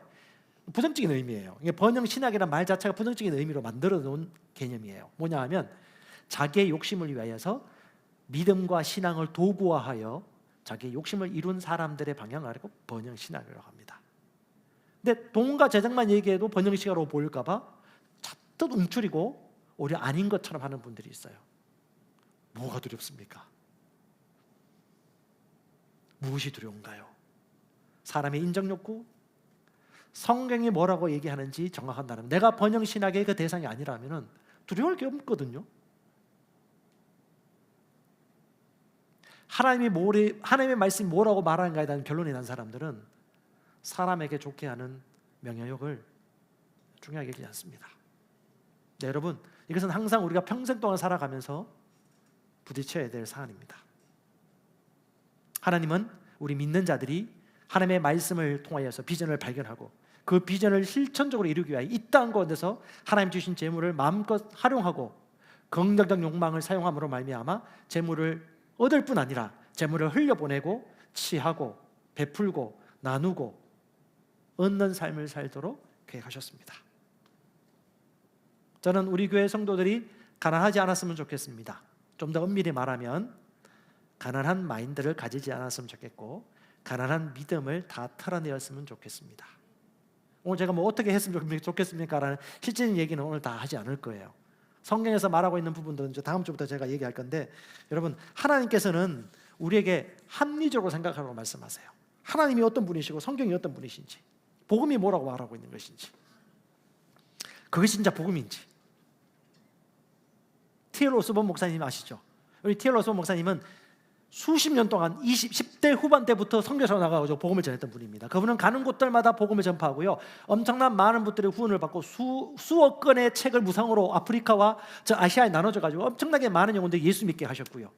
부정적인 의미예요. 번영신학이라는 말 자체가 부정적인 의미로 만들어 놓은 개념이에요. 뭐냐 하면 자기의 욕심을 위하여서 믿음과 신앙을 도구화하여 자기의 욕심을 이룬 사람들의 방향을 알고 번영신학이라고 합니다. 근데 돈과 재정만 얘기해도 번영신학으로 보일까 봐 잔뜩 움츠리고 오히려 아닌 것처럼 하는 분들이 있어요. 뭐가 두렵습니까? 무엇이 두려운가요? 사람의 인정욕구? 성경이 뭐라고 얘기하는지 정확한다면 내가 번영신학의 그 대상이 아니라면 두려울 게 없거든요. 하나님의 말씀이 뭐라고 말하는가에 대한 결론이 난 사람들은 사람에게 좋게 하는 명예욕을 중요하게 여기지 않습니다. 네, 여러분, 이것은 항상 우리가 평생 동안 살아가면서 부딪혀야 될 사안입니다. 하나님은 우리 믿는 자들이 하나님의 말씀을 통하여서 비전을 발견하고 그 비전을 실천적으로 이루기 위하여 이 땅 가운데서 하나님 주신 재물을 마음껏 활용하고 긍정적 욕망을 사용함으로 말미암아 재물을 얻을 뿐 아니라 재물을 흘려보내고 취하고 베풀고 나누고 얻는 삶을 살도록 계획하셨습니다. 저는 우리 교회 성도들이 가난하지 않았으면 좋겠습니다. 좀 더 엄밀히 말하면 가난한 마인드를 가지지 않았으면 좋겠고 가난한 믿음을 다 털어내었으면 좋겠습니다. 오늘 제가 뭐 어떻게 했으면 좋겠습니까? 라는 실질적인 얘기는 오늘 다 하지 않을 거예요. 성경에서 말하고 있는 부분들은 다음 주부터 제가 얘기할 건데 여러분, 하나님께서는 우리에게 합리적으로 생각하라고 말씀하세요. 하나님이 어떤 분이시고 성경이 어떤 분이신지, 복음이 뭐라고 말하고 있는 것인지, 그것이 진짜 복음인지. T.L. 오스본 목사님 아시죠? 우리 T.L. 오스본 목사님은 수십 년 동안 10대 후반 때부터 선교사로 나가서 복음을 전했던 분입니다. 그분은 가는 곳들마다 복음을 전파하고요, 엄청난 많은 분들의 후원을 받고 수억 건의 책을 무상으로 아프리카와 저 아시아에 나눠져 가지고 엄청나게 많은 영혼들이 예수 믿게 하셨고요,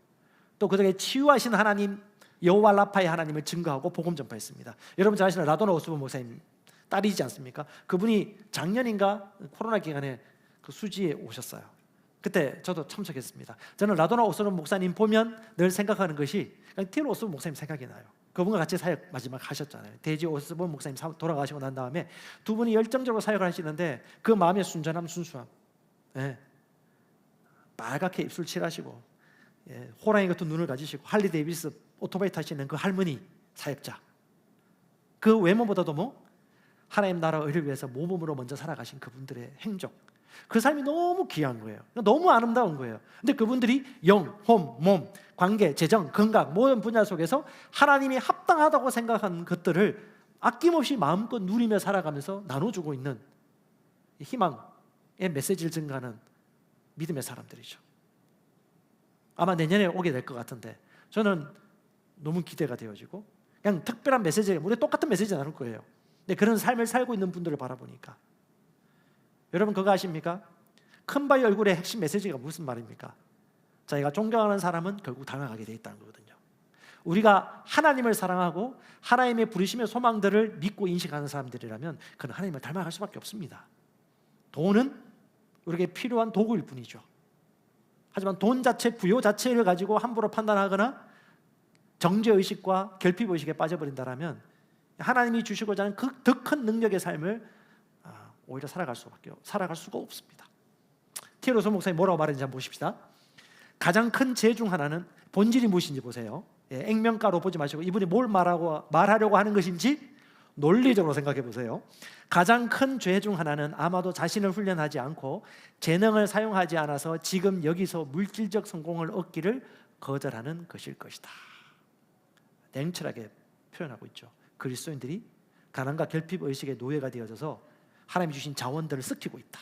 또 그들에게 치유하신 하나님 여호와 라파의 하나님을 증거하고 복음 전파했습니다. 여러분 잘 아시는 라도나 오스본 목사님 딸이지 않습니까? 그분이 작년인가 코로나 기간에 그 수지에 오셨어요. 그때 저도 참석했습니다. 저는 라도나 오스본 목사님 보면 늘 생각하는 것이 그냥 T.L. 오스본 목사님 생각이 나요. 그분과 같이 사역 마지막 하셨잖아요. 대지 오스본 목사님 돌아가시고 난 다음에 두 분이 열정적으로 사역을 하시는데 그 마음의 순전함, 순수함, 빨갛게 입술 칠하시고 호랑이 같은 눈을 가지시고 할리 데이비스 오토바이 타시는 그 할머니 사역자, 그 외모보다도 뭐 하나님 나라 의를 위해서 모범으로 먼저 살아가신 그분들의 행적, 그 삶이 너무 귀한 거예요. 너무 아름다운 거예요. 근데 그분들이 영, 홈, 몸, 관계, 재정, 건강 모든 분야 속에서 하나님이 합당하다고 생각하는 것들을 아낌없이 마음껏 누리며 살아가면서 나눠주고 있는 희망의 메시지를 증가하는 믿음의 사람들이죠. 아마 내년에 오게 될 것 같은데 저는 너무 기대가 되어지고 그냥 특별한 메시지, 우리 똑같은 메시지 나눌 거예요. 근데 그런 삶을 살고 있는 분들을 바라보니까 여러분 그거 아십니까? 큰 바위 얼굴의 핵심 메시지가 무슨 말입니까? 자기가 존경하는 사람은 결국 당하게 돼 있다는 거거든요. 우리가 하나님을 사랑하고 하나님의 부르심의 소망들을 믿고 인식하는 사람들이라면 그는 하나님을 닮아갈 수밖에 없습니다. 돈은 우리에게 필요한 도구일 뿐이죠. 하지만 돈 자체, 부요 자체를 가지고 함부로 판단하거나 정죄의식과 결핍의식에 빠져버린다면 하나님이 주시고자 하는 그 더 큰 능력의 삶을 오히려 살아갈 수가 없습니다. 티에로서 목사님 뭐라고 말했는지 한번 보십시다. 가장 큰 죄 중 하나는 본질이 무엇인지 보세요. 액면가로 보지 마시고 이분이 뭘 말하려고 하는 것인지 논리적으로 생각해 보세요. 가장 큰 죄 중 하나는 아마도 자신을 훈련하지 않고 재능을 사용하지 않아서 지금 여기서 물질적 성공을 얻기를 거절하는 것일 것이다. 냉철하게 표현하고 있죠. 그리스도인들이 가난과 결핍 의식의 노예가 되어져서 하나님이 주신 자원들을 썩히고 있다.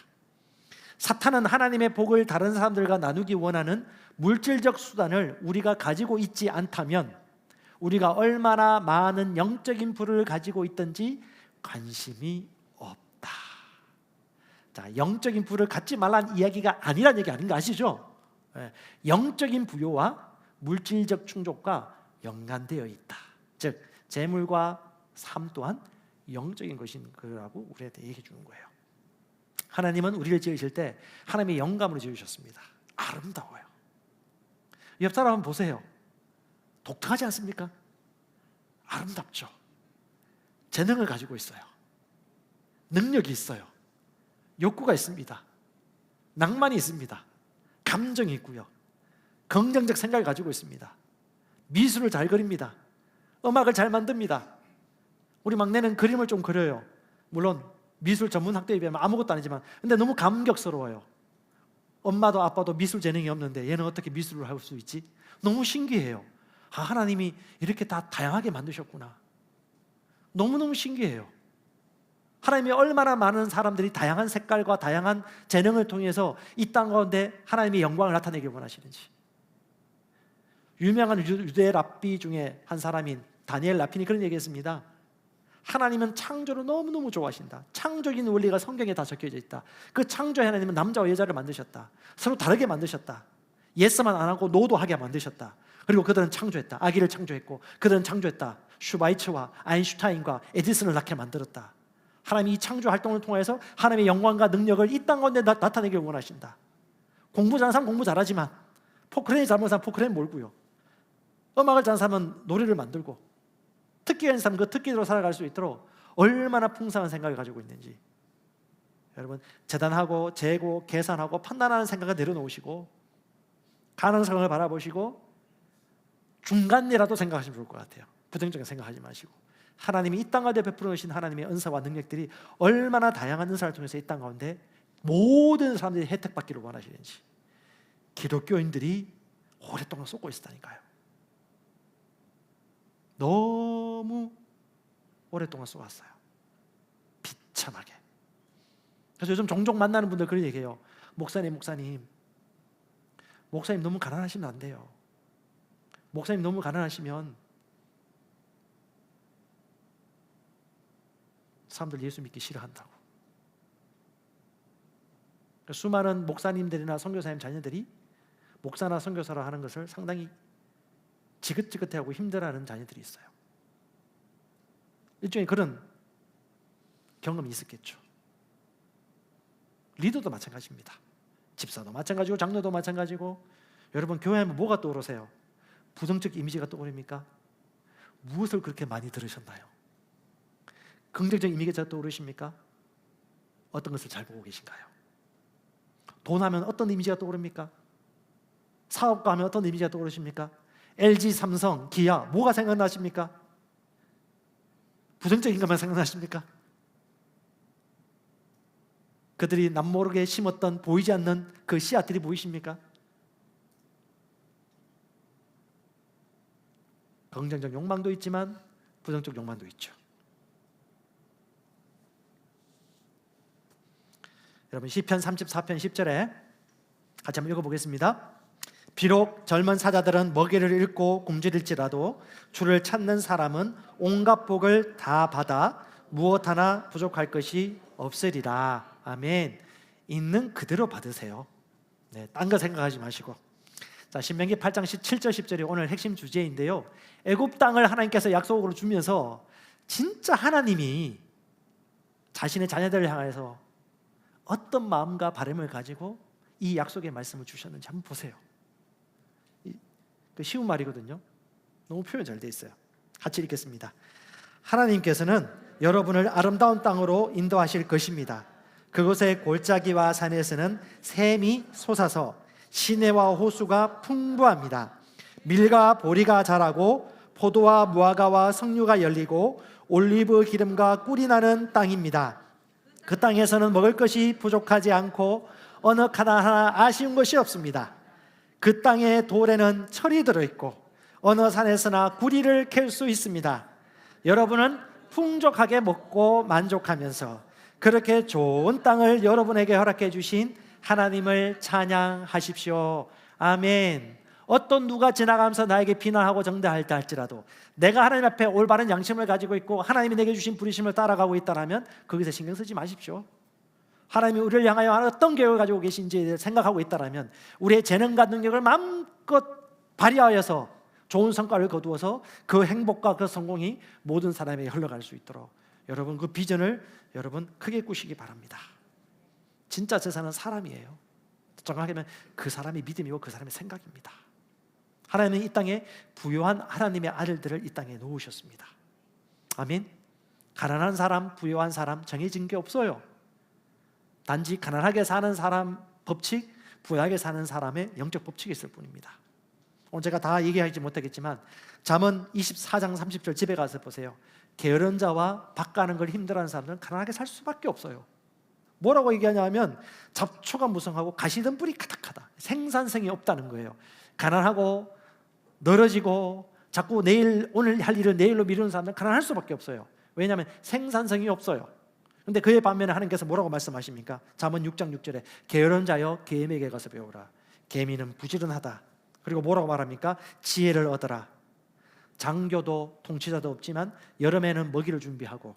사탄은 하나님의 복을 다른 사람들과 나누기 원하는 물질적 수단을 우리가 가지고 있지 않다면 우리가 얼마나 많은 영적인 부를 가지고 있든지 관심이 없다. 자, 영적인 부를 갖지 말라는 이야기가 아니란 얘기 아닌 거 아시죠? 영적인 부요와 물질적 충족과 연관되어 있다. 즉 재물과 삶 또한 영적인 것인 거라고 우리한테 얘기해 주는 거예요. 하나님은 우리를 지으실 때 하나님의 영감으로 지으셨습니다. 아름다워요. 옆 사람 한번 보세요. 독특하지 않습니까? 아름답죠. 재능을 가지고 있어요. 능력이 있어요. 욕구가 있습니다. 낭만이 있습니다. 감정이 있고요. 긍정적 생각을 가지고 있습니다. 미술을 잘 그립니다. 음악을 잘 만듭니다. 우리 막내는 그림을 좀 그려요. 물론 미술 전문 학교에 비하면 아무것도 아니지만 근데 너무 감격스러워요. 엄마도 아빠도 미술 재능이 없는데 얘는 어떻게 미술을 할 수 있지? 너무 신기해요. 하나님이 이렇게 다 다양하게 만드셨구나. 너무너무 신기해요. 하나님이 얼마나 많은 사람들이 다양한 색깔과 다양한 재능을 통해서 이 땅 가운데 하나님의 영광을 나타내길 원하시는지. 유명한 유대 랍비 중에 한 사람인 다니엘 라핀이 그런 얘기했습니다. 하나님은 창조를 너무너무 좋아하신다. 창조적인 원리가 성경에 다 적혀져 있다. 그 창조의 하나님은 남자와 여자를 만드셨다. 서로 다르게 만드셨다. 예스만 안 하고 노도 하게 만드셨다. 그리고 그들은 창조했다. 아기를 창조했고 그들은 창조했다. 슈바이처와 아인슈타인과 에디슨을 낳게 만들었다. 하나님이 이 창조 활동을 통해서 하나님의 영광과 능력을 이 땅 가운데 나타내길 원하신다. 공부 잘하는 사람 공부 잘하지만 포크레인 잘하는 사람 포크레인 몰고요. 음악을 잘하는 사람은 노래를 만들고 특기가 있는 사람은 그 특기대로 살아갈 수 있도록 얼마나 풍성한 생각을 가지고 있는지. 여러분 재단하고 재고 계산하고 판단하는 생각을 내려놓으시고 가능성을 바라보시고 중간이라도 생각하시면 좋을 것 같아요. 부정적인 생각하지 마시고 하나님이 이 땅 가운데 베풀어 놓으신 하나님의 은사와 능력들이 얼마나 다양한 은사를 통해서 이 땅 가운데 모든 사람들이 혜택받기를 원하시는지. 기독교인들이 오랫동안 쏟고 있었다니까요. 너무 오랫동안 쏟았어요. 비참하게. 그래서 요즘 종종 만나는 분들 그런 얘기해요. 목사님 너무 가난하시면 안 돼요. 목사님 너무 가난하시면 사람들 예수 믿기 싫어한다고. 수많은 목사님들이나 선교사님 자녀들이 목사나 선교사라 하는 것을 상당히 지긋지긋해하고 힘들어하는 자녀들이 있어요. 일종의 그런 경험이 있었겠죠. 리더도 마찬가지입니다. 집사도 마찬가지고 장로도 마찬가지고. 여러분 교회하면 뭐가 떠오르세요? 부정적 이미지가 떠오릅니까? 무엇을 그렇게 많이 들으셨나요? 긍정적 이미지가 떠오르십니까? 어떤 것을 잘 보고 계신가요? 돈 하면 어떤 이미지가 떠오릅니까? 사업가 하면 어떤 이미지가 떠오르십니까? LG, 삼성, 기아 뭐가 생각나십니까? 부정적인 것만 생각나십니까? 그들이 남모르게 심었던 보이지 않는 그 씨앗들이 보이십니까? 긍정적 욕망도 있지만 부정적 욕망도 있죠. 여러분 시편 34편 10절에 같이 한번 읽어보겠습니다. 비록 젊은 사자들은 먹이를 잃고 굶주릴지라도 주를 찾는 사람은 온갖 복을 다 받아 무엇 하나 부족할 것이 없으리라. 아멘. 있는 그대로 받으세요. 딴 거 생각하지 마시고. 자, 신명기 8장 7절 10절이 오늘 핵심 주제인데요. 애굽 땅을 하나님께서 약속으로 주면서 진짜 하나님이 자신의 자녀들을 향해서 어떤 마음과 바람을 가지고 이 약속의 말씀을 주셨는지 한번 보세요. 그 쉬운 말이거든요. 너무 표현 잘 돼 있어요. 같이 읽겠습니다. 하나님께서는 여러분을 아름다운 땅으로 인도하실 것입니다. 그곳의 골짜기와 산에서는 샘이 솟아서 시내와 호수가 풍부합니다. 밀과 보리가 자라고 포도와 무화과와 석류가 열리고 올리브 기름과 꿀이 나는 땅입니다. 그 땅에서는 먹을 것이 부족하지 않고 어느 하나 아쉬운 것이 없습니다. 그 땅의 돌에는 철이 들어있고 어느 산에서나 구리를 캘 수 있습니다. 여러분은 풍족하게 먹고 만족하면서 그렇게 좋은 땅을 여러분에게 허락해 주신 하나님을 찬양하십시오. 아멘. 어떤 누가 지나가면서 나에게 비난하고 정죄할다 할지라도 내가 하나님 앞에 올바른 양심을 가지고 있고 하나님이 내게 주신 부르심을 따라가고 있다면 거기서 신경 쓰지 마십시오. 하나님이 우리를 향하여 어떤 계획을 가지고 계신지 생각하고 있다면 우리의 재능과 능력을 마음껏 발휘하여서 좋은 성과를 거두어서 그 행복과 그 성공이 모든 사람에게 흘러갈 수 있도록 여러분 그 비전을 여러분 크게 꾸시기 바랍니다. 진짜 재산은 사람이에요. 정확하게 하면 그 사람의 믿음이고 그 사람의 생각입니다. 하나님은 이 땅에 부요한 하나님의 아들들을 이 땅에 놓으셨습니다. 아멘. 가난한 사람, 부요한 사람 정해진 게 없어요. 단지 가난하게 사는 사람 법칙, 부유하게 사는 사람의 영적 법칙이 있을 뿐입니다. 오늘 제가 다 얘기하지 못하겠지만 잠언 24장 30절 집에 가서 보세요. 게으른 자와 밥 가는 걸 힘들어하는 사람들은 가난하게 살 수밖에 없어요. 뭐라고 얘기하냐면 잡초가 무성하고 가시던 뿔이 가득하다. 생산성이 없다는 거예요. 가난하고 늘어지고 자꾸 오늘 할 일을 내일로 미루는 사람들은 가난할 수밖에 없어요. 왜냐하면 생산성이 없어요. 그런데 그에 반면에 하나님께서 뭐라고 말씀하십니까? 잠언 6장 6절에 게으른 자여 개미에게 가서 배우라. 개미는 부지런하다. 그리고 뭐라고 말합니까? 지혜를 얻어라. 장교도 통치자도 없지만 여름에는 먹이를 준비하고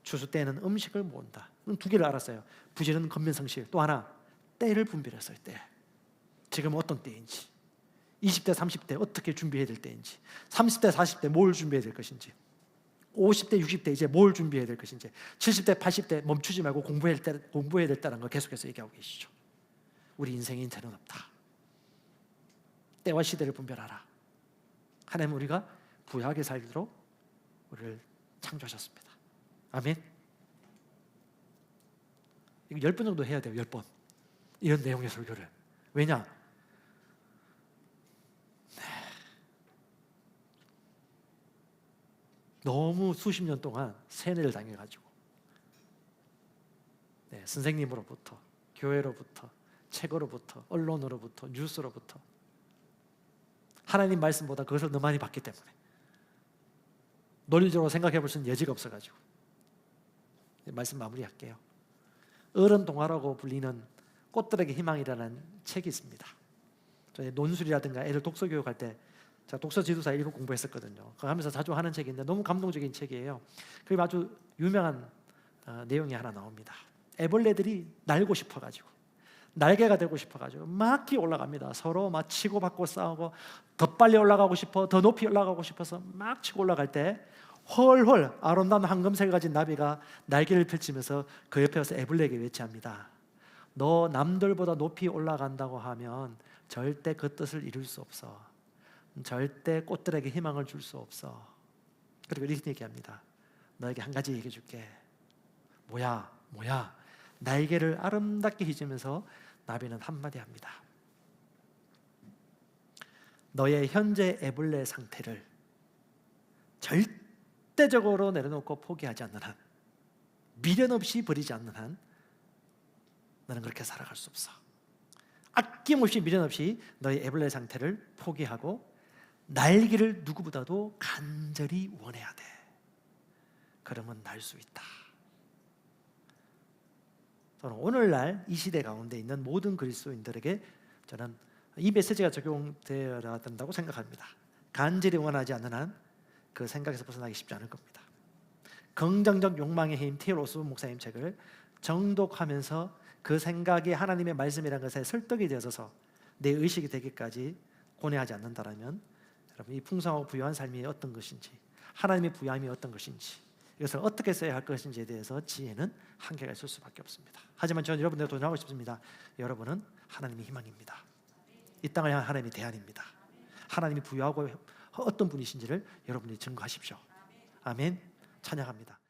추수 때에는 음식을 모은다. 두 개를 알았어요. 부지런 건면성실. 또 하나 때를 분별했어요. 때. 지금 어떤 때인지 20대 30대 어떻게 준비해야 될 때인지 30대 40대 뭘 준비해야 될 것인지 50대 60대 이제 뭘 준비해야 될 것인지 70대 80대 멈추지 말고 공부해야 될 때라는 걸 계속해서 얘기하고 계시죠. 우리 인생에 인터넷 없다. 때와 시대를 분별하라. 하나님은 우리가 부유하게 살도록 우리를 창조하셨습니다. 아멘. 이거 10번 정도 해야 돼요. 10번 이런 내용의 설교를. 왜냐? 너무 수십 년 동안 세뇌를 당해가지고 선생님으로부터 교회로부터 책으로부터 언론으로부터 뉴스로부터 하나님 말씀보다 그것을 더 많이 받기 때문에 논리적으로 생각해 볼 수 있는 여지가 없어가지고 말씀 마무리할게요. 어른 동화라고 불리는 꽃들에게 희망이라는 책이 있습니다. 저희 논술이라든가 애들 독서 교육할 때 제가 독서 지도사 1급 공부했었거든요. 그거 하면서 자주 하는 책인데 너무 감동적인 책이에요. 그리고 아주 유명한 내용이 하나 나옵니다. 애벌레들이 날고 싶어가지고 날개가 되고 싶어가지고 막 기어 올라갑니다. 서로 막 치고받고 싸우고 더 빨리 올라가고 싶어 더 높이 올라가고 싶어서 막 치고 올라갈 때 헐헐 아름다운 황금색을 가진 나비가 날개를 펼치면서 그 옆에 와서 애벌레에게 외치합니다. 너 남들보다 높이 올라간다고 하면 절대 그 뜻을 이룰 수 없어. 절대 꽃들에게 희망을 줄 수 없어. 그리고 이렇게 얘기합니다. 너에게 한 가지 얘기해 줄게. 뭐야? 날개를 아름답게 휘저으면서 나비는 한마디 합니다. 너의 현재 애벌레 상태를 절대적으로 내려놓고 포기하지 않는 한, 미련 없이 버리지 않는 한 너는 그렇게 살아갈 수 없어. 아낌없이 미련 없이 너의 애벌레 상태를 포기하고 날기를 누구보다도 간절히 원해야 돼. 그러면 날 수 있다. 저는 오늘날 이 시대 가운데 있는 모든 그리스도인들에게 저는 이 메시지가 적용되어야 된다고 생각합니다. 간절히 원하지 않는 한 그 생각에서 벗어나기 쉽지 않을 겁니다. 긍정적 욕망의 힘 T.L. 오스본 목사님 책을 정독하면서 그 생각이 하나님의 말씀이라는 것에 설득이 되어서 내 의식이 되기까지 고뇌하지 않는다라면 여러분, 이 풍성하고 부유한 삶이 어떤 것인지, 하나님의 부유함이 어떤 것인지, 이것을 어떻게 써야 할 것인지에 대해서 지혜는 한계가 있을 수밖에 없습니다. 하지만 저는 여러분들과 도전하고 싶습니다. 여러분은 하나님의 희망입니다. 이 땅을 향한 하나님의 대안입니다. 하나님이 부유하고 어떤 분이신지를 여러분이 증거하십시오. 아멘. 찬양합니다.